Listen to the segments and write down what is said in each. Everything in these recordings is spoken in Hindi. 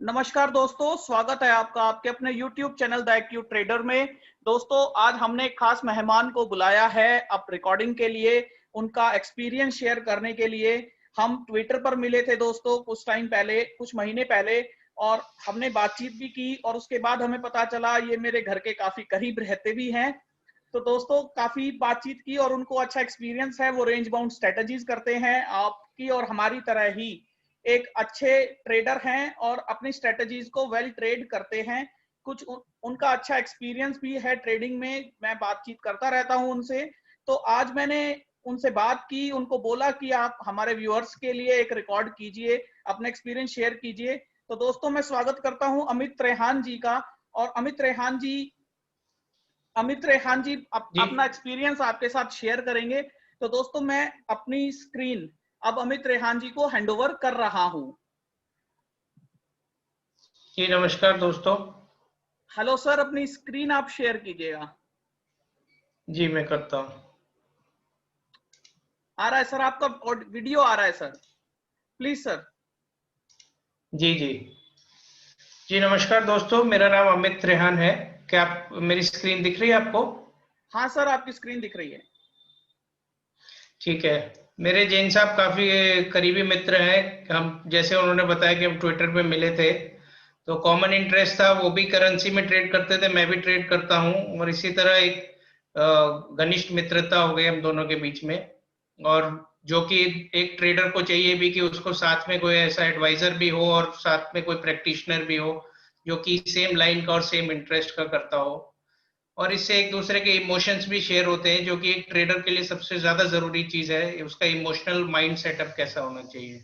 नमस्कार दोस्तों, स्वागत है आपका आपके अपने YouTube channel the active trader में। दोस्तों, आज हमने एक खास मेहमान को बुलाया है अब रिकॉर्डिंग के लिए, उनका एक्सपीरियंस शेयर करने के लिए। हम ट्विटर पर मिले थे दोस्तों कुछ टाइम पहले, कुछ महीने पहले, और हमने बातचीत भी की और उसके बाद हमें पता चला ये मेरे घर के काफी करीब रहते भी हैं। तो दोस्तों काफी बातचीत की और उनको अच्छा एक्सपीरियंस है। वो रेंज बाउंड स्ट्रेटजीज करते हैं, आपकी और हमारी तरह ही एक अच्छे ट्रेडर हैं और अपनी स्ट्रेटजीज को वेल ट्रेड करते हैं। उनका अच्छा एक्सपीरियंस भी है ट्रेडिंग में, मैं बातचीत करता रहता हूं उनसे। तो आज मैंने उनसे बात की, उनको बोला कि आप हमारे व्यूअर्स के लिए एक रिकॉर्ड कीजिए, अपना एक्सपीरियंस शेयर कीजिए। तो दोस्तों मैं स्वागत करता हूं अमित रेहान जी का। और अमित रेहान जी जी अपना एक्सपीरियंस आपके साथ शेयर करेंगे। तो दोस्तों मैं अपनी स्क्रीन अब अमित रेहान जी को हैंडओवर कर रहा हूं। जी नमस्कार दोस्तों। हेलो सर, अपनी स्क्रीन आप शेयर कीजिएगा। जी मैं करता हूँ। आ रहा है सर, आपका वीडियो आ रहा है सर, प्लीज सर। जी जी जी नमस्कार दोस्तों, मेरा नाम अमित रेहान है। क्या आप मेरी स्क्रीन दिख रही है आपको? हाँ सर, आपकी स्क्रीन दिख रही है। ठीक है। मेरे जैन साहब काफी करीबी मित्र हैं। हम जैसे उन्होंने बताया कि हम ट्विटर पे मिले थे, तो कॉमन इंटरेस्ट था। वो भी करेंसी में ट्रेड करते थे, मैं भी ट्रेड करता हूँ, और इसी तरह एक घनिष्ठ मित्रता हो गई हम दोनों के बीच में। और जो कि एक ट्रेडर को चाहिए भी कि उसको साथ में कोई ऐसा एडवाइजर भी हो और साथ में कोई प्रैक्टिशनर भी हो जो कि सेम लाइन का और सेम इंटरेस्ट का करता हो। और इससे एक दूसरे के इमोशंस भी शेयर होते हैं, जो कि एक ट्रेडर के लिए सबसे ज्यादा जरूरी चीज है, उसका इमोशनल माइंड सेटअप कैसा होना चाहिए।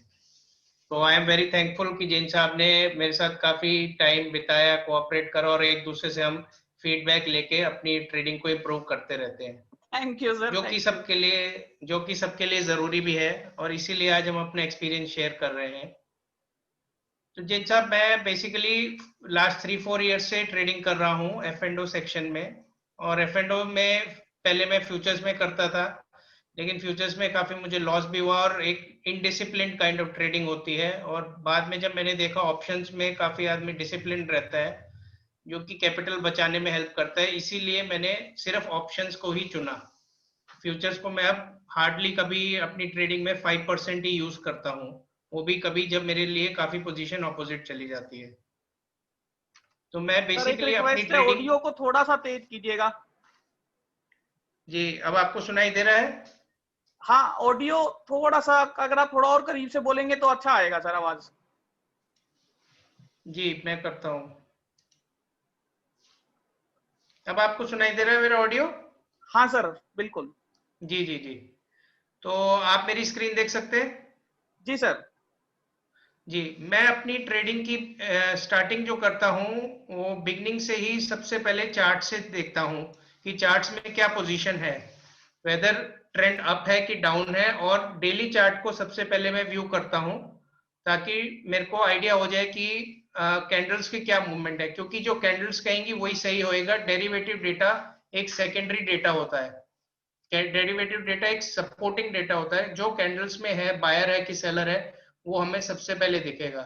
तो आई एम वेरी थैंकफुल कि जैन साहब ने मेरे साथ काफी टाइम बिताया, कोऑपरेट करा, और एक दूसरे से हम फीडबैक लेके अपनी ट्रेडिंग को इम्प्रूव करते रहते हैं, थैंक यू सर, जो कि थैंक यू। सबके लिए जरूरी भी है। और इसीलिए आज हम अपने एक्सपीरियंस शेयर कर रहे हैं। तो जैन साहब, मैं बेसिकली लास्ट 3-4 ईयर से ट्रेडिंग कर रहा हूँ एफ एंड ओ सेक्शन में। और एफ एंड ओ में पहले मैं फ्यूचर्स में करता था, लेकिन फ्यूचर्स में काफी मुझे लॉस भी हुआ और एक इनडिसिप्लिन काइंड ऑफ ट्रेडिंग होती है। और बाद में जब मैंने देखा ऑप्शंस में काफी आदमी डिसिप्लिन रहता है, जो कि कैपिटल बचाने में हेल्प करता है, इसीलिए मैंने सिर्फ ऑप्शंस को ही चुना। फ्यूचर्स को मैं अब हार्डली कभी अपनी ट्रेडिंग में 5% ही यूज करता हूँ, वो भी कभी जब मेरे लिए काफी पोजीशन ऑपोजिट चली जाती है। तो मैं सर एक बेसिकली अपनी रिक्वेस्ट है, ट्रेडिंग। ऑडियो को थोड़ा सा तेज कीजिएगा। जी, अब आपको सुनाई दे रहा है? हाँ, ऑडियो थोड़ा सा, अगर आप थोड़ा और करीब से बोलेंगे तो अच्छा आएगा सर आवाज। जी मैं करता हूँ। अब आपको सुनाई दे रहा है मेरा ऑडियो? हाँ सर, बिल्कुल। जी जी जी। तो आप मेरी स्क्रीन देख सकते हैं? जी सर। जी, मैं अपनी ट्रेडिंग की स्टार्टिंग जो करता हूँ, वो बिगनिंग से ही सबसे पहले चार्ट से देखता हूँ कि चार्ट्स में क्या पोजीशन है, वेदर ट्रेंड अप है कि डाउन है। और डेली चार्ट को सबसे पहले मैं व्यू करता हूँ, ताकि मेरे को आइडिया हो जाए कि कैंडल्स की क्या मूवमेंट है, क्योंकि जो कैंडल्स कहेंगी वही सही होएगा। डेरिवेटिव डेटा एक सेकेंडरी डेटा होता है। डेरिवेटिव डेटा एक सपोर्टिंग डेटा होता है। जो कैंडल्स में है, बायर है कि सेलर है, वो हमें सबसे पहले दिखेगा।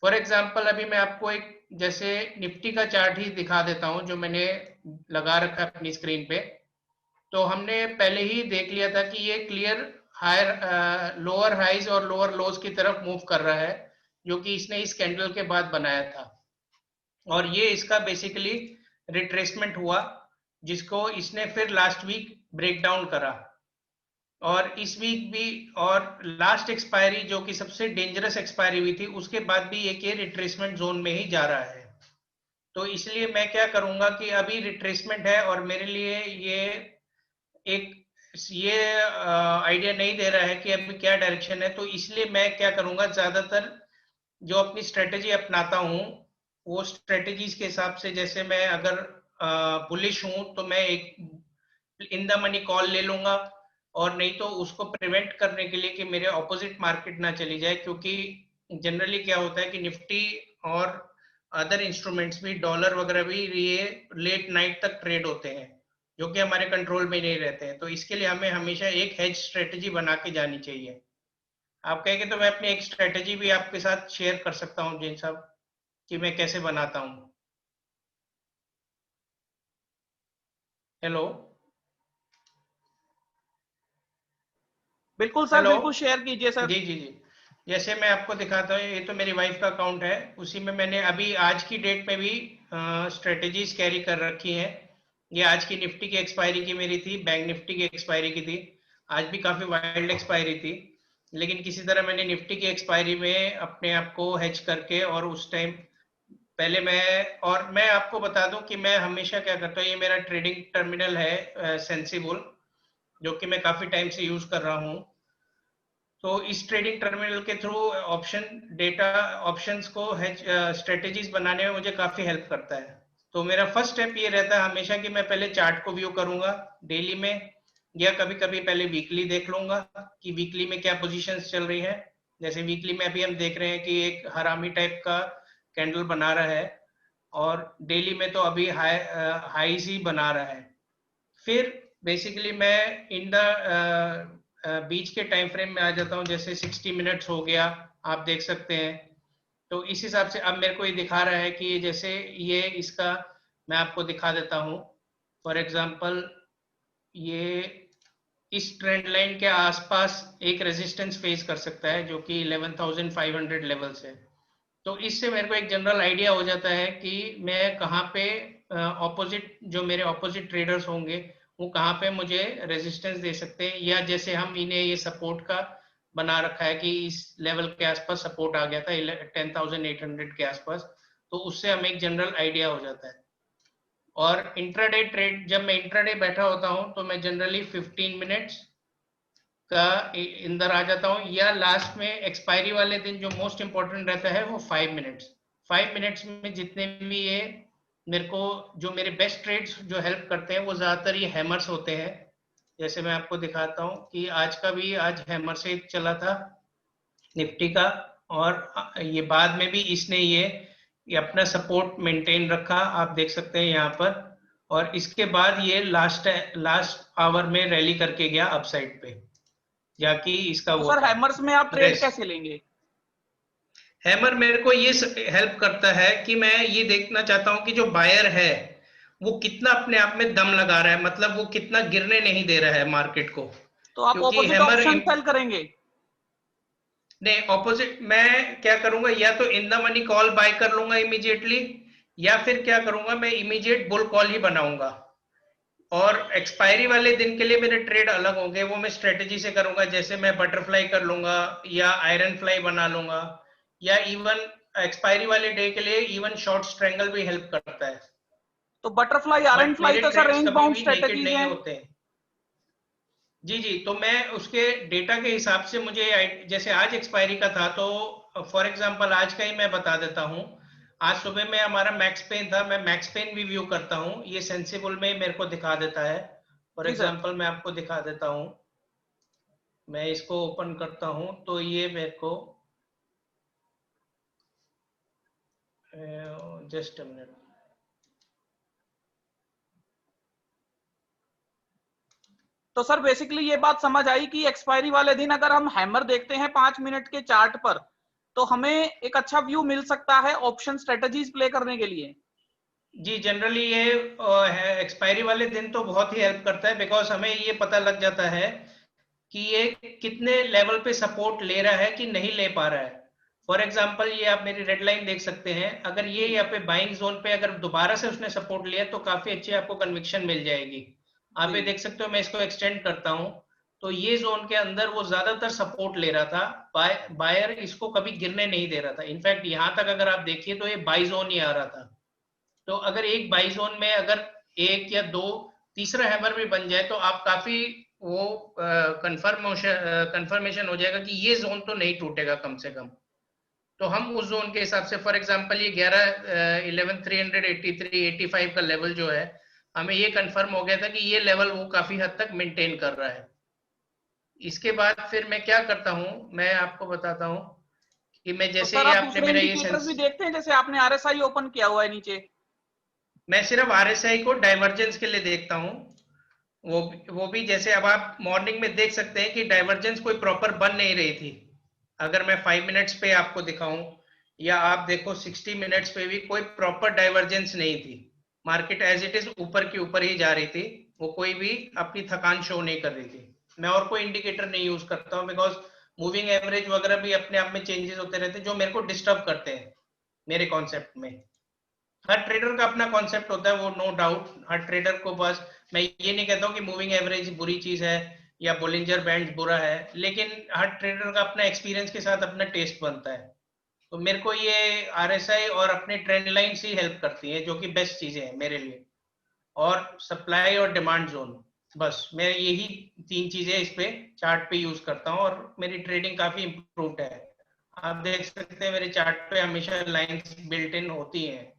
फॉर एग्जाम्पल अभी मैं आपको एक जैसे निफ्टी का चार्ट ही दिखा देता हूं, जो मैंने लगा रखा है अपनी स्क्रीन पे। तो हमने पहले ही देख लिया था कि ये क्लियर हायर लोअर हाइज और लोअर लोज की तरफ मूव कर रहा है, जो कि इसने इस कैंडल के बाद बनाया था। और ये इसका बेसिकली रिट्रेसमेंट हुआ, जिसको इसने फिर लास्ट वीक ब्रेक डाउन करा। और इस वीक भी, और लास्ट एक्सपायरी जो कि सबसे डेंजरस एक्सपायरी हुई थी, उसके बाद भी ये रिट्रेसमेंट जोन में ही जा रहा है। तो इसलिए मैं क्या करूंगा कि अभी रिट्रेसमेंट है और मेरे लिए एक ये आइडिया नहीं दे रहा है कि अभी क्या डायरेक्शन है। तो इसलिए मैं क्या करूंगा, ज्यादातर जो अपनी स्ट्रेटेजी अपनाता हूँ, वो स्ट्रेटेजीज के हिसाब से, जैसे मैं अगर बुलिश हूं तो मैं एक इन द मनी कॉल ले लूंगा, और नहीं तो उसको प्रिवेंट करने के लिए कि मेरे ऑपोजिट मार्केट ना चली जाए। क्योंकि जनरली क्या होता है कि निफ्टी और अदर इंस्ट्रूमेंट्स भी, डॉलर वगैरह भी, ये लेट नाइट तक ट्रेड होते हैं, जो कि हमारे कंट्रोल में नहीं रहते हैं। तो इसके लिए हमें हमेशा एक हेज स्ट्रेटेजी बना के जानी चाहिए। आप कहेंगे तो मैं अपनी एक स्ट्रेटेजी भी आपके साथ शेयर कर सकता हूँ जैन साहब। कि मैं कैसे बनाता हूँ। हेलो बिल्कुल सर, हेलो। बिल्कुल शेयर कीजिए सर। जी जी जी। जैसे मैं आपको दिखाता हूँ, ये तो मेरी वाइफ का अकाउंट है, उसी में मैंने अभी आज की डेट में भी स्ट्रेटेजीज कैरी कर रखी हैं। ये आज की निफ्टी की एक्सपायरी की मेरी थी, बैंक निफ्टी की एक्सपायरी की थी। आज भी काफी वाइल्ड एक्सपायरी थी, लेकिन किसी तरह मैंने निफ्टी की एक्सपायरी में अपने आप को हेज करके, और उस टाइम पहले मैं आपको बता दूं कि मैं हमेशा क्या करता हूँ, ये मेरा ट्रेडिंग टर्मिनल है सेंसिबल, जो कि मैं काफी टाइम से यूज कर रहा हूँ। तो इस ट्रेडिंग टर्मिनल के थ्रू ऑप्शन डेटा ऑप्शंस को हेज स्ट्रेटेजीज बनाने में मुझे काफी हेल्प करता है। तो मेरा फर्स्ट स्टेप ये रहता है हमेशा कि मैं पहले चार्ट को व्यू करूंगा डेली में, या कभी कभी पहले वीकली देख लूंगा कि वीकली में क्या पोजीशंस चल रही है। जैसे वीकली में अभी हम देख रहे हैं कि एक हरामी टाइप का कैंडल बना रहा है, और डेली में तो अभी हाईज ही बना रहा है। फिर बेसिकली मैं इन द बीच के टाइम फ्रेम में आ जाता हूँ, जैसे 60 मिनट्स हो गया, आप देख सकते हैं। तो इस हिसाब से अब मेरे को ये दिखा रहा है कि जैसे ये इसका, मैं आपको दिखा देता हूँ। फॉर एग्जांपल ये इस ट्रेंड लाइन के आसपास एक रेजिस्टेंस फेस कर सकता है, जो कि 11,500 लेवल्स है। तो इससे मेरे को एक जनरल आइडिया हो जाता है कि मैं कहाँ पे ऑपोजिट, जो मेरे ऑपोजिट ट्रेडर्स होंगे वो कहाँ पे मुझे रेजिस्टेंस दे सकते हैं, या जैसे हम इन्हें ये सपोर्ट का बना रखा है कि इस लेवल के आसपास सपोर्ट आ गया था 10,800 के आसपास, तो उससे हमें एक जनरल आइडिया हो जाता है। और इंट्राडे ट्रेड, जब मैं इंट्राडे बैठा होता हूँ तो मैं जनरली 15 मिनट्स का अंदर आ जाता हूँ, या लास्ट में एक्सपायरी वाले दिन जो मोस्ट इंपॉर्टेंट रहता है वो 5 मिनट्स। 5 मिनट्स में जितने भी ये मेरे को, जो मेरे बेस्ट ट्रेड्स जो हेल्प करते हैं वो ज्यादातर ये हैमर्स होते हैं। जैसे मैं आपको दिखाता हूँ कि आज का भी, आज हैमर से चला था निफ्टी का, और ये बाद में भी इसने ये अपना सपोर्ट मेंटेन रखा, आप देख सकते हैं यहाँ पर। और इसके बाद ये लास्ट आवर में रैली करके गया अपसाइड पे, जाकि इसका तो वो सर था हैमर्स में आप ट्रेड रेस्ट। कैसे लेंगे? हैमर मेरे को ये हेल्प करता है कि मैं ये देखना चाहता हूं कि जो बायर है वो कितना अपने आप में दम लगा रहा है, मतलब वो कितना गिरने नहीं दे रहा है मार्केट को। तो आप क्योंकि ऑपोजिट हैमर, ऑप्शन सेल करेंगे? नहीं, ऑपोजिट मैं क्या करूंगा, या तो in the money call buy कर लूंगा इमीडिएटली, या फिर क्या करूंगा मैं इमीडिएट बुल कॉल ही बनाऊंगा। और एक्सपायरी वाले दिन के लिए मेरे ट्रेड अलग होंगे, वो मैं स्ट्रेटेजी से करूंगा, जैसे मैं बटरफ्लाई कर लूंगा या आयरन फ्लाई बना लूंगा, या इवन एक्सपायरी वाले डे के लिए इवन शॉर्ट स्ट्रेंगल भी हेल्प करता है। तो बटरफ्लाई आयरन बट फ्लाई मेरे तो सर ट्रेड्स रेंज कभी बाउंड भी नेकेड स्ट्रेटेजीज नहीं हैं। होते हैं। जी जी, तो मैं उसके डेटा के हिसाब से मुझे जैसे आज एक्सपायरी का था, तो फॉर एग्जांपल आज का ही मैं बता देता हूँ। आज सुबह में हमारा मैक्स पेन था, मैं मैक्स पेन भी व्यू करता हूँ, ये सेंसिबल में मेरे को दिखा देता है। For ji sir. एग्जांपल मैं आपको दिखा देता हूँ, मैं इसको ओपन करता हूँ तो ये मेरे को, जस्ट अ मिनट। तो सर बेसिकली ये बात समझ आई कि एक्सपायरी वाले दिन अगर हम हैमर देखते हैं 5 मिनट के चार्ट पर, तो हमें एक अच्छा व्यू मिल सकता है ऑप्शन स्ट्रेटजीज प्ले करने के लिए। जी, जनरली ये एक्सपायरी वाले दिन तो बहुत ही हेल्प करता है, बिकॉज हमें ये पता लग जाता है कि ये कितने लेवल पे सपोर्ट ले रहा है कि नहीं ले पा रहा है। फॉर एग्जांपल ये आप मेरी रेड लाइन देख सकते हैं, अगर ये जी यहाँ पे बाइंग जोन पे अगर दोबारा से उसने सपोर्ट लिया तो काफी अच्छी आपको कन्विक्शन मिल जाएगी। आप जी। ये देख सकते हो, मैं इसको एक्सटेंड करता हूँ, तो ये जोन के अंदर वो ज्यादातर सपोर्ट ले रहा था। बायर इसको कभी गिरने नहीं दे रहा था, इनफैक्ट यहाँ तक अगर आप देखिए तो ये बाई जोन ही आ रहा था। तो अगर एक बाई जोन में अगर एक या दो तीसरा हैमर भी बन जाए तो आप काफी वो कंफर्मेशन हो जाएगा कि ये जोन तो नहीं टूटेगा कम से कम। तो हम उस जोन के हिसाब से, फॉर एग्जांपल ये 11,383-85 का लेवल जो है, हमें ये कंफर्म हो गया था कि ये लेवल वो काफी हद तक मेंटेन कर रहा है। इसके बाद फिर मैं क्या करता हूँ, मैं आपको बताता हूँ कि मैं तो जैसे सर ये आप आपने दूसरे मेरा ये इंडिकेटर्स भी सेंस, देखते हैं, जैसे आपने आरएसआई ओपन किया हुआ है नीचे? मैं सिर्फ आरएसआई को डाइवर्जेंस के लिए देखता हूँ। वो वो भी जैसे अब आप मॉर्निंग में देख सकते हैं कि डाइवर्जेंस कोई प्रॉपर बन नहीं रही थी। अगर मैं 5 मिनट्स पे आपको दिखाऊं, या आप देखो 60 मिनट्स पे भी कोई प्रॉपर डाइवर्जेंस नहीं थी, मार्केट एज इट इज ऊपर की ऊपर ही जा रही थी, वो कोई भी अपनी थकान शो नहीं कर रही थी। मैं और कोई इंडिकेटर नहीं यूज करता हूँ, बिकॉज मूविंग एवरेज वगैरह भी अपने आप में चेंजेस होते रहते हैं जो मेरे को डिस्टर्ब करते हैं मेरे कॉन्सेप्ट में। हर ट्रेडर का अपना कॉन्सेप्ट होता है, वो नो डाउट। हर ट्रेडर को बस, मैं ये नहीं कहता हूँ कि मूविंग एवरेज बुरी चीज है या बोलिंजर बैंड बुरा है, लेकिन हर ट्रेडर का अपना एक्सपीरियंस के साथ अपना टेस्ट बनता है। तो मेरे को ये आरएसआई और अपने ट्रेंड लाइंस ही हेल्प करती है, जो कि बेस्ट चीजें हैं मेरे लिए। और सप्लाई और डिमांड जोन, बस मैं यही तीन चीजें इस पे चार्ट पे यूज करता हूँ, और मेरी ट्रेडिंग काफी इम्प्रूव्ड है। आप देख सकते हैं मेरे चार्ट पे हमेशा लाइंस बिल्ट इन होती हैं,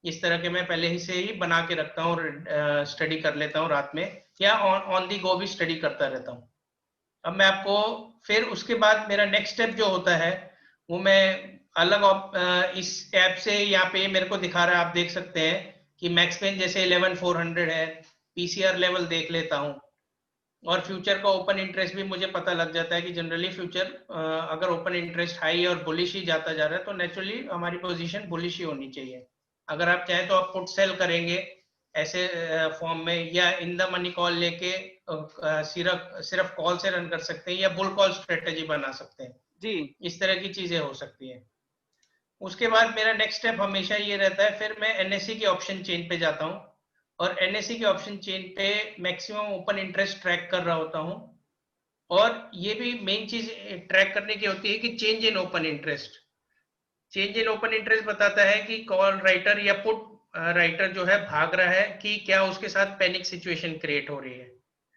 इस तरह के मैं पहले ही से ही बना के रखता हूँ और स्टडी कर लेता हूँ रात में, या ऑन दी गो भी स्टडी करता रहता हूँ। अब मैं आपको, फिर उसके बाद मेरा नेक्स्ट स्टेप जो होता है वो मैं अलग इस ऐप से यहाँ पे मेरे को दिखा रहा है, आप देख सकते हैं कि मैक्स पेन जैसे 11400 है, पीसीआर लेवल देख लेता हूँ। और फ्यूचर का ओपन इंटरेस्ट भी मुझे पता लग जाता है कि जनरली फ्यूचर अगर ओपन इंटरेस्ट हाई और बुलिश ही जाता जा रहा है तो नेचुरली हमारी पोजीशन बुलिश ही होनी चाहिए। अगर आप चाहें तो आप पुट सेल करेंगे ऐसे फॉर्म में, या इन द मनी कॉल लेके सिर्फ सिर्फ कॉल से रन कर सकते हैं, या बुल कॉल स्ट्रेटेजी बना सकते हैं। जी। इस तरह की चीजें हो सकती हैं। उसके बाद मेरा नेक्स्ट स्टेप हमेशा ये रहता है, फिर मैं एनएससी के ऑप्शन चेन पे जाता हूँ, और एनएससी के ऑप्शन चेन पे मैक्सिमम ओपन इंटरेस्ट ट्रैक कर रहा होता हूँ। और ये भी मेन चीज ट्रैक करने की होती है कि change in open interest. Change in open interest बताता है कि कॉल राइटर या पुट राइटर जो है भाग रहा है, कि क्या उसके साथ पैनिक सिचुएशन क्रिएट हो रही है।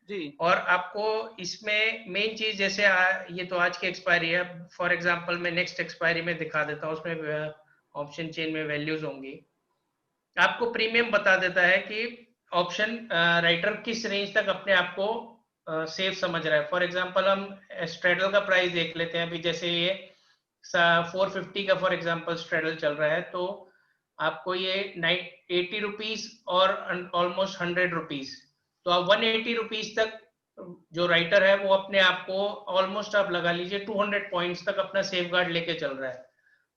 जी। और आपको इसमें मेन चीज, जैसे ये तो आज की एक्सपायरी है, फॉर एग्जांपल मैं नेक्स्ट एक्सपायरी में दिखा देता हूँ, उसमें ऑप्शन चेन में वैल्यूज होंगी। आपको प्रीमियम बता देता है कि ऑप्शन राइटर किस रेंज तक अपने आप को सेफ समझ रहा है। फॉर एग्जांपल हम स्ट्रेडल का प्राइस देख लेते हैं, अभी जैसे ये 450 का फॉर एग्जांपल स्ट्रेडल चल रहा है, तो आपको ये 80 रुपीज और ऑलमोस्ट 100 रुपीज, तो आप 180 रुपीज तक जो राइटर है वो अपने आप को ऑलमोस्ट आप लगा लीजिए 200 पॉइंट्स तक अपना सेफ गार्ड लेके चल रहा है।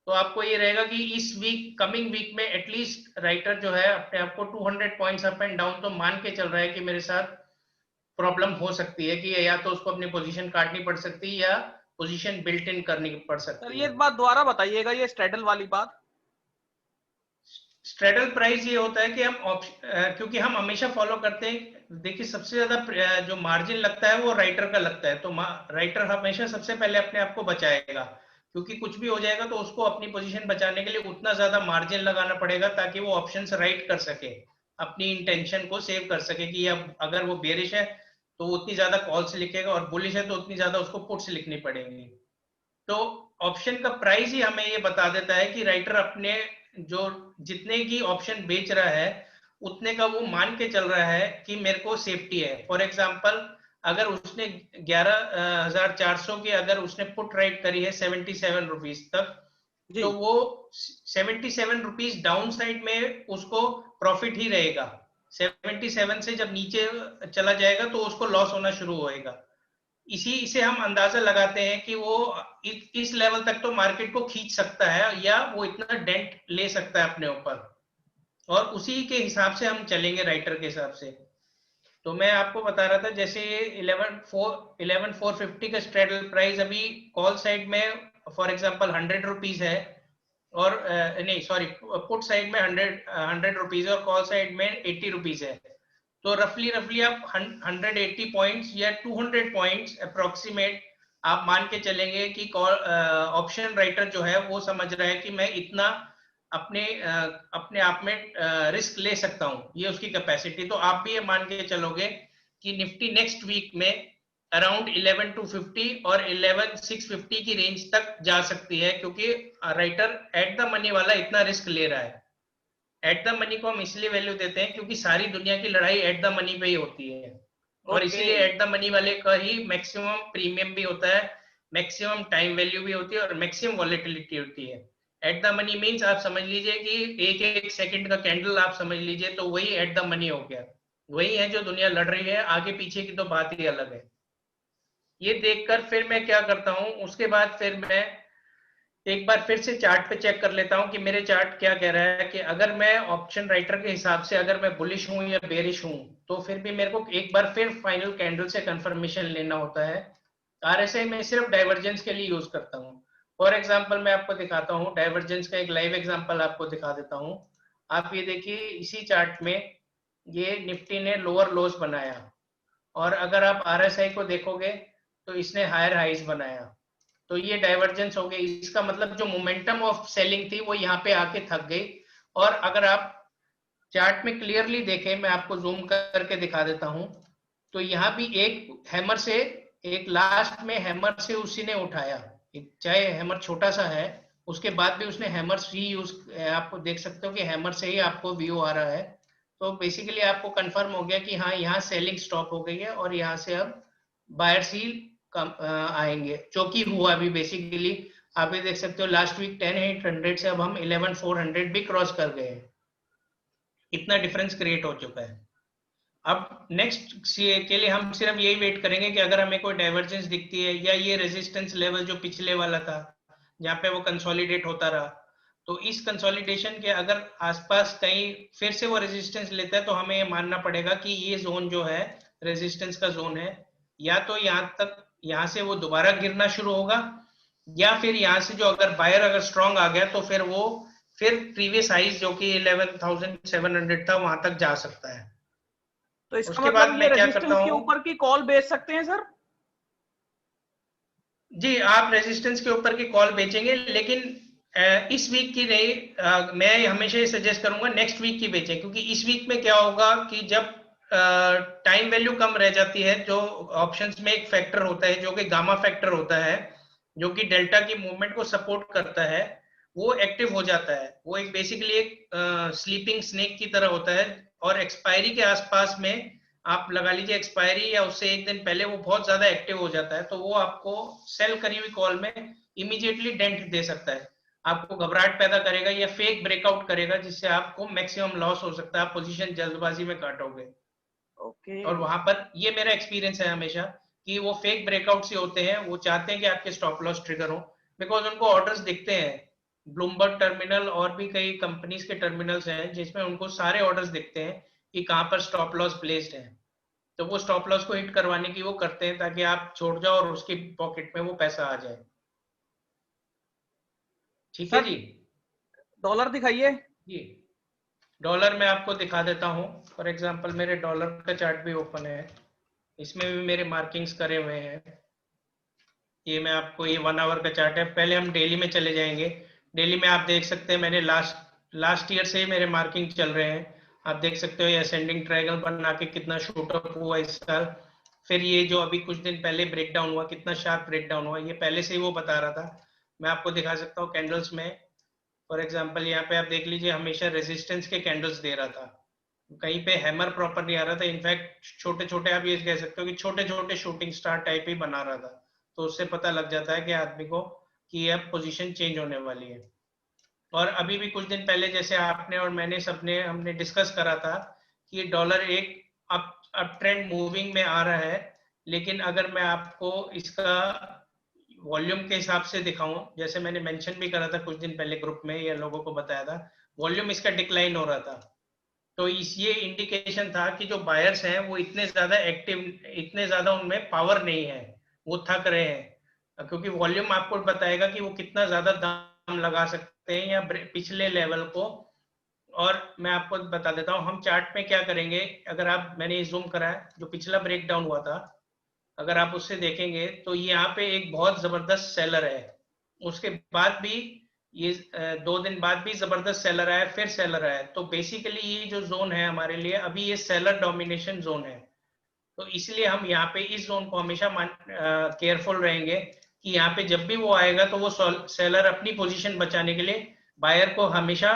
तो आपको ये रहेगा कि इस वीक, कमिंग वीक में एटलीस्ट राइटर जो है अपने आप को 200 पॉइंट्स अप एंड डाउन तो मान के चल रहा है कि मेरे साथ प्रॉब्लम हो सकती है, कि या तो उसको अपनी पोजीशन काटनी पड़ सकती है या पोजीशन बिल्ट इन करनी पड़ सर सकती ये है। बात दोबारा बताइएगा, ये स्ट्रेडल वाली बात। स्ट्रेडल प्राइस ये होता है कि हम क्योंकि हम हमेशा फॉलो करते हैं, देखिए सबसे ज्यादा जो मार्जिन लगता है वो राइटर का लगता है, तो राइटर हमेशा सबसे पहले अपने आप को बचाएगा, क्योंकि कुछ भी हो जाएगा तो उसको अपनी पोजीशन बचाने के लिए उतना ज्यादा मार्जिन लगाना पड़ेगा ताकि वो ऑप्शंस राइट कर सके, अपनी इंटेंशन को सेव कर सके, कि अब अगर वो बेरिश है तो उतनी ज्यादा कॉल्स लिखेगा, और बुलिश है तो उतनी ज्यादा उसको पुट्स लिखनी पड़ेंगी। तो ऑप्शन का प्राइस ही हमें ये बता देता है कि राइटर अपने जो जितने की ऑप्शन बेच रहा है उतने का वो मान के चल रहा है कि मेरे को सेफ्टी है। फॉर एग्जांपल अगर उसने 11,400 की अगर उसने पुट राइट करी है 77 रुपीज तक, जी। तो वो 77 रुपीज डाउन साइड में उसको प्रॉफिट ही रहेगा। 77 से जब नीचे चला जाएगा तो उसको लॉस होना शुरू होएगा। इसी से हम अंदाजा लगाते हैं कि वो इस लेवल तक तो मार्केट को खींच सकता है, या वो इतना डेंट ले सकता है अपने ऊपर, और उसी के हिसाब से हम चलेंगे राइटर के हिसाब से। तो मैं आपको बता रहा था जैसे ये 11,450 का स्ट्रेडल प्राइस अभी कॉल साइड में फॉर एग्जांपल 100 रुपीज है, और नहीं सॉरी, पुट साइड में 100 रुपीज है और कॉल साइड में 80 रुपीज है। तो रफली रफली आप 180 पॉइंट्स या 200 पॉइंट्स अप्रोक्सीमेट आप मान के चलेंगे कि ऑप्शन राइटर जो है वो समझ रहा है कि मैं इतना अपने आप में रिस्क ले सकता हूं, ये उसकी कैपेसिटी। तो आप भी ये मान के चलोगे कि निफ्टी नेक्स्ट वीक में अराउंड 11,250 और 11,650 की रेंज तक जा सकती है, क्योंकि राइटर एट द मनी वाला इतना रिस्क ले रहा है। एट द मनी को हम इसलिए वैल्यू देते हैं क्योंकि सारी दुनिया की लड़ाई एट द मनी पे ही होती है, और ओके। इसीलिए एट द मनी वाले का ही मैक्सिमम प्रीमियम भी होता है, मैक्सिमम टाइम वैल्यू भी होती है, और मैक्सिमम वॉलेटिलिटी होती है। एट द मनी मीन्स आप समझ लीजिए कि एक एक सेकंड का कैंडल आप समझ लीजिए, तो वही एट द मनी हो गया। वही है जो दुनिया लड़ रही है, आगे पीछे की तो बात ही अलग है। ये देखकर फिर मैं क्या करता हूं, उसके बाद फिर मैं एक बार फिर से चार्ट पे चेक कर लेता हूं कि मेरे चार्ट क्या कह रहा है कि अगर मैं ऑप्शन राइटर के हिसाब से अगर मैं बुलिश हूं या बेरिश हूं, तो फिर भी मेरे को एक बार फिर फाइनल कैंडल से कंफर्मेशन लेना होता है। आरएसआई में सिर्फ डाइवर्जेंस के लिए यूज करता हूं। फॉर एग्जांपल मैं आपको दिखाता हूं, डाइवर्जेंस का एक लाइव एग्जांपल आपको दिखा देता हूं। आप ये देखिए, इसी चार्ट में ये निफ्टी ने लोअर लोस बनाया, और अगर आप आरएसआई को देखोगे तो इसने हायर हाइज बनाया। तो ये डाइवर्जेंस हो गई, इसका मतलब जो मोमेंटम ऑफ सेलिंग थी वो यहाँ पे आके थक गई। और अगर आप चार्ट में क्लियरली देखें, मैं आपको जूम करके दिखा देता हूं, तो यहाँ भी एक हैमर से, एक लास्ट में हैमर से उसी ने उठाया, चाहे हैमर छोटा सा है, उसके बाद भी उसने हैमर ही यूज, आपको देख सकते हो कि हैमर से ही आपको व्यू आ रहा है। तो बेसिकली आपको कंफर्म हो गया कि हाँ, यहाँ सेलिंग स्टॉप हो गई है और यहाँ से अब बायर्स ही आएंगे, जो कि हुआ अभी बेसिकली। आप ये देख सकते हो लास्ट वीक 10,800 से अब हम 11,400 भी क्रॉस कर गए हैं। इतना डिफरेंस क्रिएट हो चुका है। अब नेक्स्ट के लिए हम सिर्फ यही वेट करेंगे कि अगर हमें कोई डाइवर्जेंस दिखती है या ये रेजिस्टेंस लेवल जो पिछले वाला था जहाँ पे वो कंसोलिडेट होता रहा, तो इस कंसोलिडेशन के अगर आसपास कहीं फिर से वो रेजिस्टेंस लेता है, तो हमें ये मानना पड़ेगा कि ये जोन जो है रेजिस्टेंस का जोन है। या तो यहाँ तक, यहाँ से वो दोबारा गिरना शुरू होगा, या फिर यहाँ से जो अगर बायर अगर स्ट्रॉन्ग आ गया तो फिर वो फिर प्रीवियस हाइज जो कि 11,700 था वहां तक जा सकता है। तो इसका उसके मतलब बाद ये मैं क्या करता रेजिस्टेंस के हूँ, ऊपर की कॉल बेच सकते हैं सर? जी आप रेजिस्टेंस के ऊपर की कॉल बेचेंगे, लेकिन इस वीक की नहीं, मैं हमेशा ये सजेस्ट करूंगा नेक्स्ट वीक की बेचें, क्योंकि इस वीक में क्या होगा कि जब टाइम वैल्यू कम रह जाती है, जो ऑप्शंस में एक फैक्टर होता है जो कि गामा फैक्टर होता है, जो कि डेल्टा की मूवमेंट को सपोर्ट करता है, वो एक्टिव हो जाता है। वो एक बेसिकली एक स्लीपिंग स्नेक की तरह होता है, और एक्सपायरी के आसपास में आप लगा लीजिए, एक्सपायरी या उससे एक दिन पहले वो बहुत ज्यादा एक्टिव हो जाता है, तो वो आपको सेल करी हुई कॉल में इमीडिएटली डेंट दे सकता है, आपको घबराहट पैदा करेगा या फेक ब्रेकआउट करेगा, जिससे आपको मैक्सिमम लॉस हो सकता है, आप पोजीशन जल्दबाजी में काटोगे। ओके। और वहां पर ये मेरा एक्सपीरियंस है हमेशा कि वो फेक ब्रेकआउट से होते हैं, वो चाहते हैं कि आपके स्टॉप लॉस ट्रिगर हो, बिकॉज उनको ऑर्डर्स दिखते हैं। ब्लूमबर्ग टर्मिनल और भी कई कंपनीज के टर्मिनल्स हैं जिसमें उनको सारे ऑर्डर्स दिखते हैं कि कहाँ पर स्टॉप लॉस प्लेस्ड है। तो वो स्टॉप लॉस को हिट करवाने की वो करते हैं ताकि आप छोड़ जाओ और उसकी पॉकेट में वो पैसा आ जाए। ठीक है सर जी। डॉलर दिखाइए। जी, डॉलर में आपको दिखा देता हूँ। फॉर एग्जांपल मेरे डॉलर का चार्ट भी ओपन है, इसमें भी मेरे मार्किंग्स करे हुए हैं। ये मैं आपको, ये 1 आवर का चार्ट है। पहले हम डेली में चले जाएंगे। डेली में आप देख सकते हैं मैंने लास्ट ईयर से ही मेरे मार्किंग चल रहे हैं। आप देख सकते हो ये असेंडिंग ट्रायंगल बना के कितना शूट अप हुआ इस साल। फिर ये जो अभी कुछ दिन पहले ब्रेक डाउन हुआ, कितना शार्प ब्रेक डाउन हुआ, ये पहले से ही वो बता रहा था। मैं आपको दिखा सकता हूँ कैंडल्स में। फॉर एग्जाम्पल यहाँ पे आप देख लीजिए, हमेशा रेजिस्टेंस के कैंडल्स दे रहा था, कहीं पे हैमर प्रॉपर नहीं आ रहा था। इनफैक्ट छोटे छोटे, आप ये कह सकते हो कि छोटे छोटे शूटिंग स्टार टाइप ही बना रहा था। तो उससे पता लग जाता है कि आदमी को कि अब पोजीशन चेंज होने वाली है। और अभी भी कुछ दिन पहले जैसे आपने और मैंने सबने हमने डिस्कस करा था कि डॉलर एक अप ट्रेंड मूविंग में आ रहा है, लेकिन अगर मैं आपको इसका वॉल्यूम के हिसाब से दिखाऊं, जैसे मैंने मेंशन भी करा था कुछ दिन पहले ग्रुप में या लोगों को बताया था, वॉल्यूम इसका डिक्लाइन हो रहा था। तो इस ये इंडिकेशन था कि जो बायर्स हैं वो इतने ज्यादा एक्टिव, इतने ज्यादा उनमें पावर नहीं है, वो थक रहे हैं, क्योंकि वॉल्यूम आपको बताएगा कि वो कितना ज्यादा दाम लगा सकते हैं या पिछले लेवल को। और मैं आपको बता देता हूँ हम चार्ट में क्या करेंगे। अगर आप, मैंने जूम करा है, जो पिछला ब्रेक डाउन हुआ था, अगर आप उससे देखेंगे तो यहाँ पे एक बहुत जबरदस्त सेलर है। उसके बाद भी ये 2 दिन बाद भी जबरदस्त सेलर आया, फिर सेलर आया। तो बेसिकली ये जो जोन है हमारे लिए अभी ये सेलर डोमिनेशन जोन है। तो इसलिए हम यहाँ पे इस जोन को हमेशा केयरफुल रहेंगे कि यहाँ पे जब भी वो आएगा तो वो सेलर अपनी पोजीशन बचाने के लिए बायर को हमेशा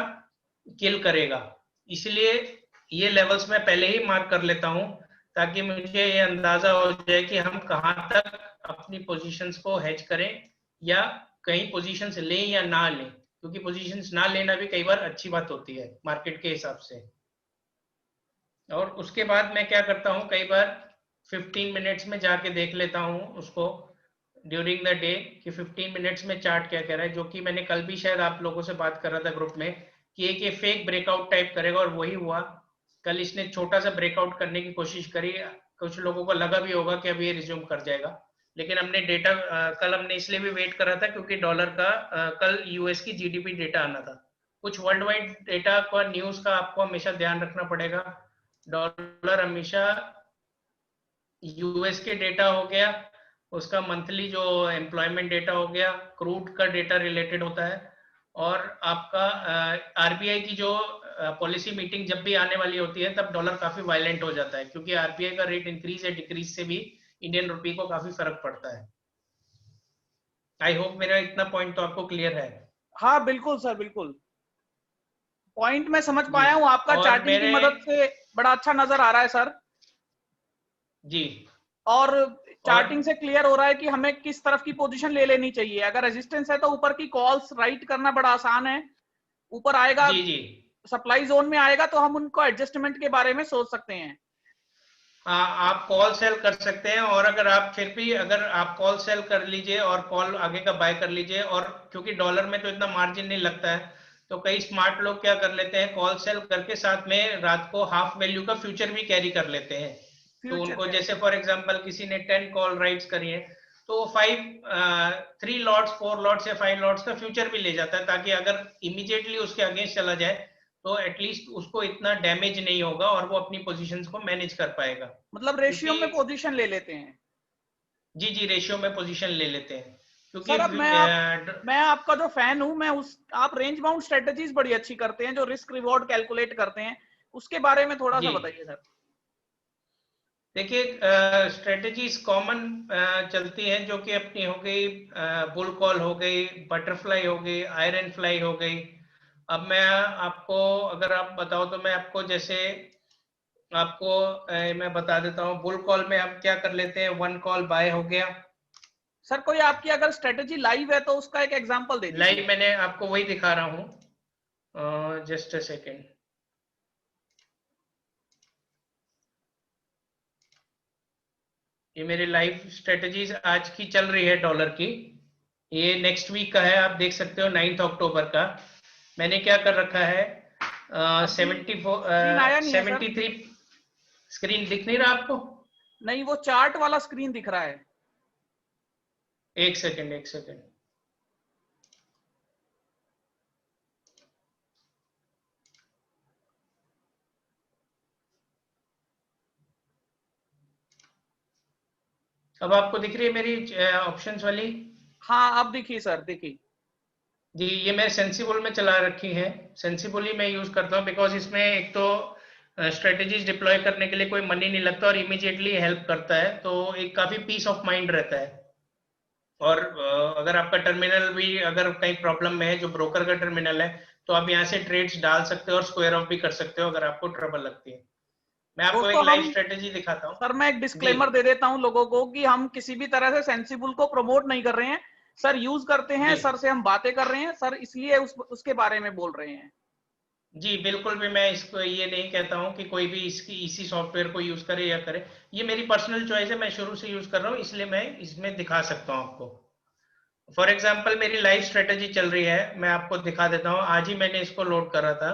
किल करेगा। इसलिए ये लेवल्स मैं पहले ही मार्क कर लेता हूं, ताकि मुझे ये अंदाजा हो जाए कि हम कहां तक अपनी पोजीशंस को हेज करें, या कहीं पोजीशंस लें या ना लें, क्योंकि पोजीशंस ना लेना भी कई बार अच्छी बात होती है मार्केट के हिसाब से। और उसके बाद मैं क्या करता हूँ, कई बार 15 मिनट्स में जाके देख लेता हूँ उसको, ड्यूरिंग द डे कि 15 मिनट्स में चार्ट क्या कह रहा है, जो कि मैंने कल भी शायद आप लोगों से बात कर रहा था ग्रुप में कि एक ये फेक ब्रेकआउट टाइप करेगा, और वही हुआ। कल इसने छोटा सा ब्रेकआउट करने की कोशिश करी, कुछ लोगों को लगा भी होगा कि अब ये रिज्यूम कर जाएगा, लेकिन हमने डेटा कल हमने इसलिए भी वेट करा था क्योंकि डॉलर का कल यूएस की जीडीपी डेटा आना था। कुछ वर्ल्ड वाइड डेटा का न्यूज का आपको हमेशा ध्यान रखना पड़ेगा। डॉलर हमेशा यूएस के डेटा हो गया, उसका मंथली जो एम्प्लॉयमेंट डेटा हो गया, क्रूड का डेटा रिलेटेड होता है, और आपका आरबीआई की जो पॉलिसी मीटिंग जब भी आने वाली होती है तब डॉलर काफी वायलेंट हो जाता है, क्योंकि आरबीआई का रेट इंक्रीज या डिक्रीज से भी इंडियन रुपी को काफी फर्क पड़ता है। आई होप मेरा इतना पॉइंट तो आपको क्लियर है। हाँ बिल्कुल सर, बिल्कुल पॉइंट मैं समझ जी। पाया हूँ आपका, और चार्टिंग की मेरे मदद से बड़ा अच्छा नजर आ रहा है सर। जी। और और चार्टिंग से क्लियर हो रहा है कि हमें किस तरफ की पोजीशन ले लेनी चाहिए। अगर रेजिस्टेंस है तो ऊपर की कॉल्स राइट करना बड़ा आसान है, ऊपर आएगा जी जी सप्लाई जोन में आएगा तो हम उनको एडजस्टमेंट के बारे में सोच सकते हैं। हाँ, आप कॉल सेल कर सकते हैं, और अगर आप फिर भी अगर आप कॉल सेल कर लीजिए और कॉल आगे का बाय कर लीजिए, और क्योंकि डॉलर में तो इतना मार्जिन नहीं लगता है, तो कई स्मार्ट लोग क्या कर लेते हैं, कॉल सेल करके साथ में रात को हाफ वैल्यू का फ्यूचर भी कैरी कर लेते हैं। तो फ्यूचर उनको कैरी जैसे कर फॉर सकते हैं। एग्जांपल किसी ने 10 कॉल राइट्स करी है, तो वो 3 लॉट्स 4 लॉट्स या 5 लॉट्स का फ्यूचर भी ले जाता है, ताकि अगर इमीडिएटली उसके अगेंस्ट चला जाए तो एटलीस्ट उसको इतना डैमेज नहीं होगा और वो अपनी पोजीशंस को मैनेज कर पाएगा। मतलब रेशियो क्योंकि में पोजीशन ले लेते हैं। जी जी, रेशियो में पोजीशन ले लेते हैं, क्योंकि सर अब मैं आपका जो फैन हूं, मैं उस आप रेंज बाउंड स्ट्रेटजीज बड़ी अच्छी करते हैं, जो रिस्क रिवॉर्ड कैलकुलेट करते हैं, उसके बारे में थोड़ा सा जी बताइए सर। देखिए, स्ट्रेटजीज कॉमन चलती हैं, जो कि अपनी हो गई बुल कॉल हो गई, बटरफ्लाई हो गई, आयरन फ्लाई हो गई। अब मैं आपको अगर आप बताओ तो मैं आपको जैसे आपको मैं बता देता हूँ। बुल कॉल में हम क्या कर लेते हैं, 1 कॉल बाय हो गया। सर कोई आपकी अगर स्ट्रेटजी लाइव है तो उसका एक एग्जांपल दे दीजिए। लाइव मैंने आपको वही दिखा रहा हूँ, जस्ट अ सेकेंड। ये मेरी लाइव स्ट्रेटजीज आज की चल रही है डॉलर की। ये नेक्स्ट वीक का है, आप देख सकते हो 9 अक्टूबर का। मैंने क्या कर रखा है, अभी 74 स्क्रीन आया नहीं है सर। 73। स्क्रीन दिख नहीं रहा आपको? नहीं, वो चार्ट वाला स्क्रीन दिख रहा है। एक सेकेंड एक सेकेंड। अब आपको दिख रही है मेरी ऑप्शंस वाली? हाँ अब दिखी सर, दिखी। जी, ये मैं सेंसिबल में चला रखी है। सेंसिबल ही मैं यूज करता हूँ, बिकॉज इसमें एक तो स्ट्रेटेजीज डिप्लॉय करने के लिए कोई मनी नहीं लगता और इमीडिएटली हेल्प करता है, तो एक काफी पीस ऑफ माइंड रहता है। और अगर आपका टर्मिनल भी अगर कहीं प्रॉब्लम में है, जो ब्रोकर का टर्मिनल है, तो आप यहाँ से ट्रेड्स डाल सकते हो और स्क्वायर ऑफ भी कर सकते हो अगर आपको ट्रबल लगती है। मैं आपको एक दोस्तों लाइव हम स्ट्रेटेजी दिखाता हूँ। सर मैं एक जी डिस्क्लेमर दे देता हूं लोगों को कि हम किसी भी तरह से सेंसिबल को प्रमोट नहीं कर रहे हैं। सर यूज करते हैं, जी सर से हम बातें कर रहे हैं सर, इसलिए उसके बारे में बोल रहे हैं। जी, बिल्कुल भी मैं इसको ये नहीं कहता हूँ कि कोई भी इसकी इसी सॉफ्टवेयर को यूज करे या करे। ये मेरी पर्सनल चॉइस है, मैं शुरू से यूज कर रहा हूँ, इसलिए मैं इसमें दिखा सकता हूँ आपको। फॉर एग्जाम्पल मेरी लाइव स्ट्रेटेजी चल रही है, मैं आपको दिखा देता हूँ। आज ही मैंने इसको लोड करा था।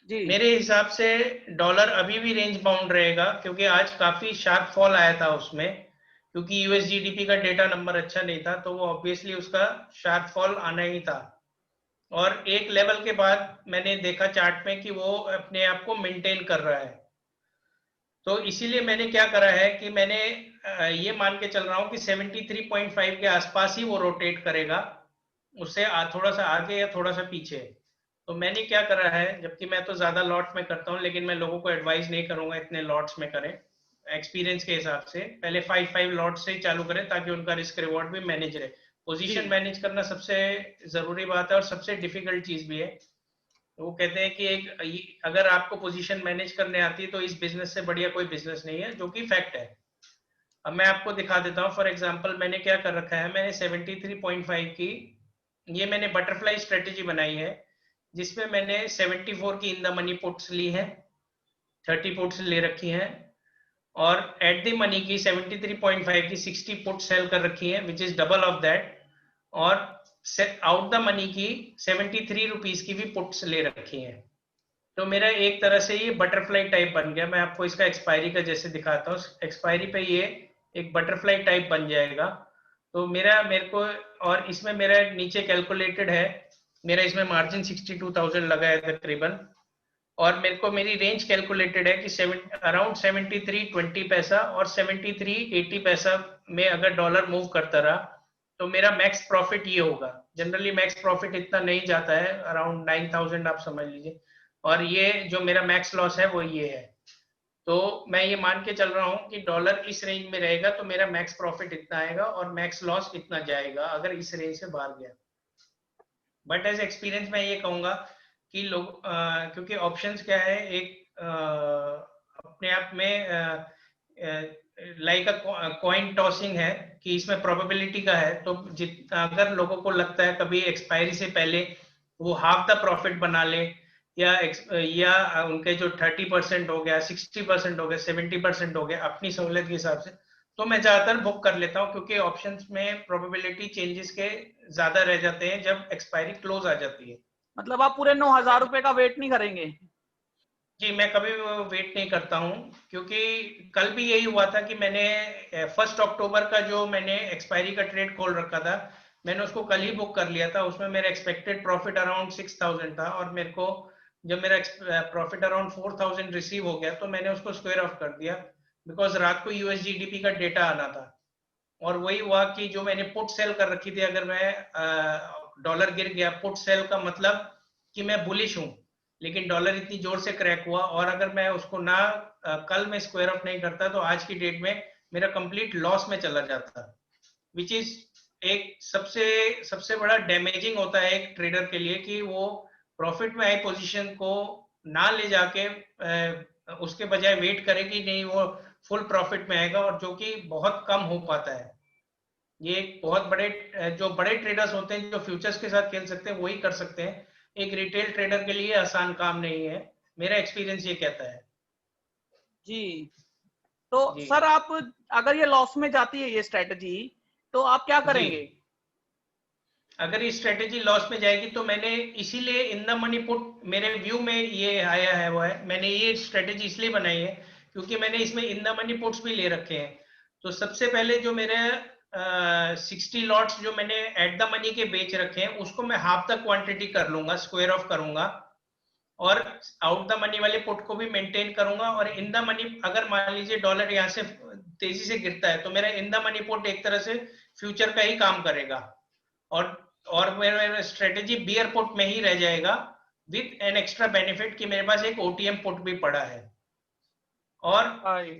जी मेरे हिसाब से डॉलर अभी भी रेंज बाउंड रहेगा, क्योंकि आज काफी शार्प फॉल आया था उसमें, क्योंकि यूएस जीडीपी का डेटा नंबर अच्छा नहीं था, तो वो ऑब्वियसली उसका शार्प फॉल आना ही था। और एक लेवल के बाद मैंने देखा चार्ट में कि वो अपने आप को मेंटेन कर रहा है। तो इसीलिए मैंने क्या करा है कि मैंने ये मान के चल रहा हूँ कि 73.5 के आसपास ही वो रोटेट करेगा, उससे थोड़ा सा आगे या थोड़ा सा पीछे। तो मैंने क्या करा है, जबकि मैं तो ज्यादा लॉट्स में करता हूँ, लेकिन मैं लोगों को एडवाइस नहीं करूंगा इतने लॉट्स में करें। एक्सपीरियंस के हिसाब से पहले 5 लॉट्स से ही चालू करें, ताकि उनका रिस्क रिवॉर्ड भी मैनेज रहे। जी पोजीशन मैनेज करना सबसे जरूरी बात है और सबसे डिफिकल्ट चीज भी है। तो वो कहते हैं कि अगर आपको पोजीशन मैनेज करने आती है तो इस बिजनेस से बढ़िया कोई बिजनेस नहीं है, जो कि फैक्ट है। अब मैं आपको दिखा देता हूँ। फॉर एग्जांपल मैंने क्या कर रखा है, मैंने 73.5 की ये मैंने बटरफ्लाई स्ट्रेटेजी बनाई है, जिसमें मैंने 74 की इन द मनी पुट्स ली है, 30 पुट्स ले रखी हैं, और एट द मनी की 73.5 की 60 पुट सेल कर रखी है, which is double of that. और आउट द मनी की 73 रुपीज की भी पुट्स ले रखी है। तो मेरा एक तरह से ये बटरफ्लाई टाइप बन गया। मैं आपको इसका एक्सपायरी का जैसे दिखाता हूँ, एक्सपायरी पे ये एक बटरफ्लाई टाइप बन जाएगा। तो मेरे को, और इसमें मेरा नीचे कैलकुलेटेड है, मेरा इसमें मार्जिन 62,000 लगा है तकरीबन। और मेरे को मेरी रेंज कैलकुलेटेड है कि अराउंड 73.20 पैसा और 73.80 पैसा में अगर डॉलर मूव करता रहा तो मेरा मैक्स प्रॉफिट ये होगा। जनरली मैक्स प्रॉफिट इतना नहीं जाता है, अराउंड 9,000 आप समझ लीजिए। और ये जो मेरा मैक्स लॉस है वो ये है। तो मैं ये मान के चल रहा हूँ कि डॉलर इस रेंज में रहेगा तो मेरा मैक्स प्रॉफिट इतना आएगा और मैक्स लॉस इतना जाएगा अगर इस रेंज से बाहर गया। बट एज एक्सपीरियंस मैं ये कहूंगा कि लोग क्योंकि ऑप्शंस क्या है, एक अपने आप में लाइक अ कॉइन टॉसिंग है कि इसमें प्रोबेबिलिटी का है। तो अगर लोगों को लगता है कभी एक्सपायरी से पहले वो हाफ द प्रॉफिट बना ले, या उनके जो 30% हो गया, 60% हो गया, 70% हो गया अपनी सहूलियत के हिसाब से, तो मैं ज्यादातर बुक कर लेता हूँ क्योंकि ऑप्शंस में प्रोबेबिलिटी चेंजेस के ज्यादा रह जाते हैं जब एक्सपायरी क्लोज आ जाती है। मतलब आप पूरे 9,000 रुपए का वेट नहीं करेंगे? जी, मैं कभी वेट नहीं करता हूँ क्योंकि कल भी यही हुआ था कि मैंने 1 अक्टूबर का जो मैंने एक्सपायरी का ट्रेड खोल रखा था, मैंने उसको कल ही बुक कर लिया था। उसमें मेरा एक्सपेक्टेड प्रॉफिट अराउंड 6,000 था और मेरे को जब मेरा प्रॉफिट अराउंड 4,000 रिसीव हो गया तो मैंने उसको स्क्वायर ऑफ कर दिया, बिकॉज रात को यूएस जीडीपी का डेटा आना था। और वही हुआ कि जो मैंने पुट सेल कर रखी थी, अगर मैं डॉलर गिर गया, पुट सेल का मतलब कि मैं बुलिश हूं, लेकिन डॉलर इतनी जोर से क्रैक हुआ और अगर मैं उसको ना कल में स्क्वायर ऑफ नहीं करता तो आज की डेट में मेरा कंप्लीट लॉस में चला जाता, विच इज एक सबसे सबसे बड़ा डैमेजिंग होता है एक ट्रेडर के लिए कि वो प्रॉफिट में आई पोजीशन को ना ले जाके उसके बजाय वेट करे कि नहीं वो फुल प्रॉफिट में आएगा, और जो कि बहुत कम हो पाता है। ये एक बहुत बड़े जो बड़े ट्रेडर्स होते हैं जो फ्यूचर्स के साथ खेल सकते हैं वही कर सकते हैं। एक रिटेल ट्रेडर के लिए आसान काम नहीं है, मेरा एक्सपीरियंस ये कहता है। जी। तो जी सर आप, अगर ये लॉस में जाती है ये स्ट्रेटजी, तो आप क्या जी, करेंगे? अगर ये स्ट्रेटेजी लॉस में जाएगी तो मैंने इसीलिए इन द मनी पुट, मेरे व्यू में ये आया है वो है, मैंने ये स्ट्रेटेजी इसलिए बनाई है क्योंकि मैंने इसमें इन द मनी पुट्स भी ले रखे हैं। तो सबसे पहले जो मेरे 60 लॉट्स जो मैंने एट द मनी के बेच रखे हैं उसको मैं हाफ द क्वांटिटी कर लूंगा, स्क्वायर ऑफ करूंगा, और आउट द मनी वाले पुट को भी मेंटेन करूंगा। और इन द मनी, अगर मान लीजिए डॉलर यहाँ से तेजी से गिरता है तो मेरा इन द मनी पुट एक तरह से फ्यूचर का ही काम करेगा, और मेरा स्ट्रेटेजी बियर पुट में ही रह जाएगा, विद एन एक्स्ट्रा बेनिफिट कि मेरे पास एक ओटीएम पुट भी पड़ा है। और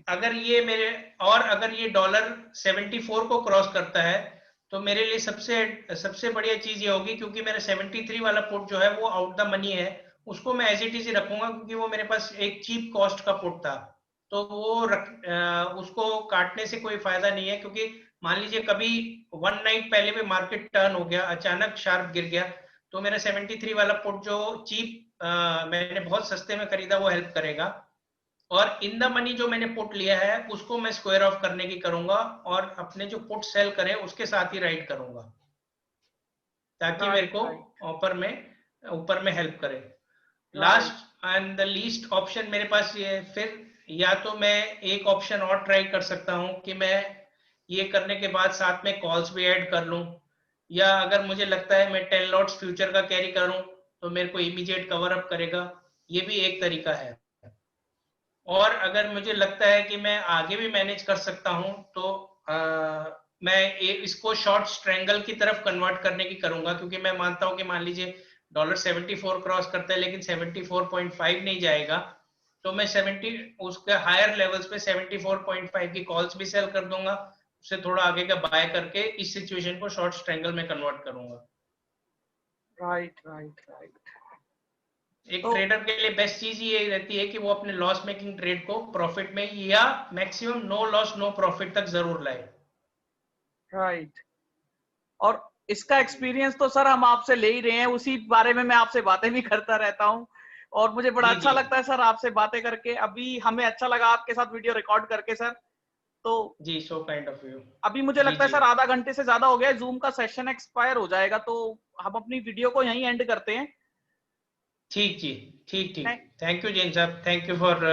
अगर ये डॉलर 74 को क्रॉस करता है तो मेरे लिए सबसे सबसे बढ़िया चीज ये होगी, क्योंकि मेरा 73 वाला पुट जो है वो आउट द मनी है, उसको मैं एज इट इज ही रखूंगा क्योंकि वो मेरे पास एक चीप कॉस्ट का पुट था। तो उसको काटने से कोई फायदा नहीं है, क्योंकि मान लीजिए कभी 1 नाइट पहले भी मार्केट टर्न हो गया, अचानक शार्प गिर गया, तो मेरा 73 वाला पुट जो चीप मैंने बहुत सस्ते में खरीदा वो हेल्प करेगा। और इन द मनी जो मैंने पुट लिया है उसको मैं स्क्वायर ऑफ करने की करूंगा और अपने जो पुट सेल करे उसके साथ ही राइड करूंगा, ताकि मेरे राइट, को राइट, ऊपर में हेल्प करे। Right. Last and the least option मेरे पास ये, फिर या तो मैं एक ऑप्शन और ट्राई कर सकता हूं कि मैं ये करने के बाद साथ में कॉल्स भी ऐड कर लूं, या अगर मुझे लगता है मैं 10 लॉट्स फ्यूचर का कैरी करूं तो मेरे को इमीडिएट कवर अप करेगा, ये भी एक तरीका है। और अगर मुझे लगता है कि मैं आगे भी मैनेज कर सकता हूं तो मैं इसको शॉर्ट स्ट्रेंगल की तरफ कन्वर्ट करने की करूंगा, क्योंकि मैं मानता हूं कि मान लीजिए डॉलर 74 क्रॉस करता है लेकिन 74.5 नहीं जाएगा, तो मैं 70 उसके हायर लेवल्स पे 74.5 की कॉल्स भी सेल कर दूंगा, उससे थोड़ा आगे का बाय करके इस सिचुएशन को शॉर्ट स्ट्रेंगल में कन्वर्ट करूंगा। Right, right, right. एक तो ट्रेडर के लिए बेस्ट चीज ये रहती है कि वो अपने लॉस मेकिंग ट्रेड को प्रॉफिट में या maximum no loss no profit तक जरूर लाए। राइट। और इसका एक्सपीरियंस तो सर हम आपसे ले ही रहे हैं, उसी बारे में मैं आपसे बातें भी करता रहता हूँ। और मुझे बड़ा जी अच्छा जी लगता है सर आपसे बातें करके। अभी हमें अच्छा लगा आपके साथ वीडियो रिकॉर्ड करके सर। तो जी, सो काइंड ऑफ यू। अभी मुझे जी लगता है जी सर आधा घंटे से ज्यादा हो गया है, जूम का सेशन एक्सपायर हो जाएगा, तो हम अपनी वीडियो को यहीं एंड करते हैं। ठीक जी, ठीक ठीक। थैंक थैंक यू जैन साहब, थैंक यू फॉर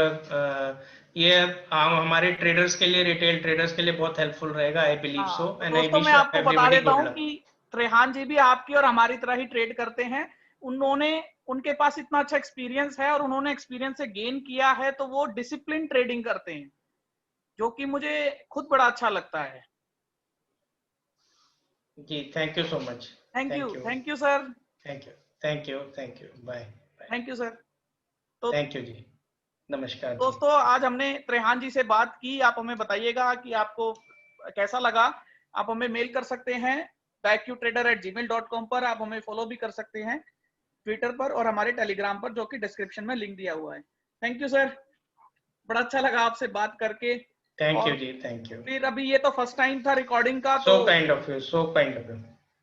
ये हमारे ट्रेडर्स के लिए, रिटेल ट्रेडर्स के लिए बहुत हेल्पफुल रहेगा, आई बिलीव हाँ, सो, तो एंड आई दोस्तों मैं विश आपको बता एवरीबॉडी देता गुड हूँ लक। कि त्रेहान जी भी आपकी और हमारी तरह ही ट्रेड करते हैं। उन्होंने उनके पास इतना अच्छा एक्सपीरियंस है और उन्होंने एक्सपीरियंस से गेन किया है, तो वो डिसिप्लिन ट्रेडिंग करते हैं, जो कि मुझे खुद बड़ा अच्छा लगता है। जी, thank you so much. Thank you, thank you sir. Thank you, thank you, thank you, bye bye. Thank you sir. तो थैंक यू जी, नमस्कार जी। दोस्तों आज हमने त्रेहान जी से बात की। आप हमें बताइएगा कि आपको कैसा लगा। आप हमें मेल कर सकते हैं backqtrader@gmail.com पर। आप हमें फॉलो भी कर सकते हैं ट्विटर पर और हमारे टेलीग्राम पर, जो कि डिस्क्रिप्शन में लिंक दिया हुआ है। थैंक यू सर, बड़ा अच्छा लगा आपसे बात करके। थैंक यू और जी, थैंक यू। फिर अभी ये तो फर्स्ट टाइम था रिकॉर्डिंग का, सो तो kind of you, so kind of you.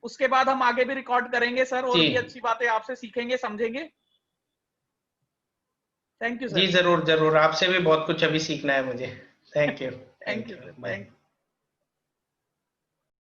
उसके बाद हम आगे भी रिकॉर्ड करेंगे सर, और जी भी अच्छी बातें आपसे सीखेंगे, समझेंगे। थैंक यू जी, सर। जरूर जरूर, आपसे भी बहुत कुछ अभी सीखना है मुझे। Thank you, thank thank you you, sir, bye. Thank